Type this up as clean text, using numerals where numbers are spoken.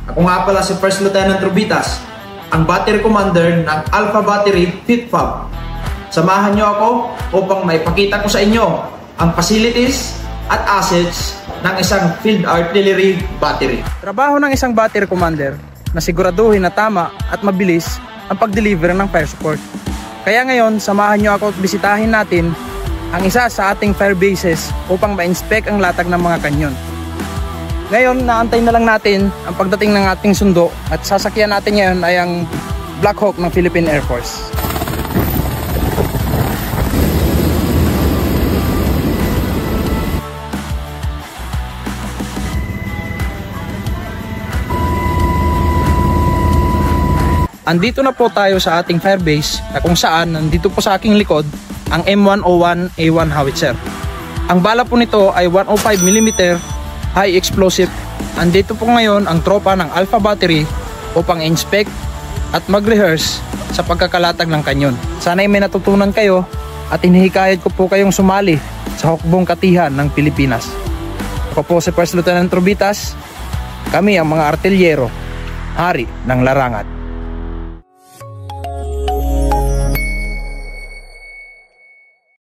Ako nga pala si First Lieutenant Rubitas, ang Battery Commander ng Alpha Battery 5th Fab. Samahan niyo ako upang maipakita ko sa inyo ang facilities at assets ng isang Field Artillery Battery. Trabaho ng isang Battery Commander na siguraduhin na tama at mabilis ang pag-deliver ng fire support. Kaya ngayon, samahan niyo ako at bisitahin natin ang isa sa ating fire bases upang ma-inspect ang latag ng mga kanyon. Ngayon, naantay na lang natin ang pagdating ng ating sundo at sasakyan natin ngayon ay ang Black Hawk ng Philippine Air Force. Andito na po tayo sa ating firebase na kung saan nandito po sa aking likod ang M101A1 howitzer. Ang bala po nito ay 105mm high explosive. Andito po ngayon ang tropa ng Alpha Battery upang inspect at mag-rehearse sa pagkakalatag ng kanyon. Sana'y may natutunan kayo at hinihikayat ko po kayong sumali sa hukbong katihan ng Pilipinas. Ako po si First Lieutenant Rubitas, kami ang mga artilyero, hari ng larangan.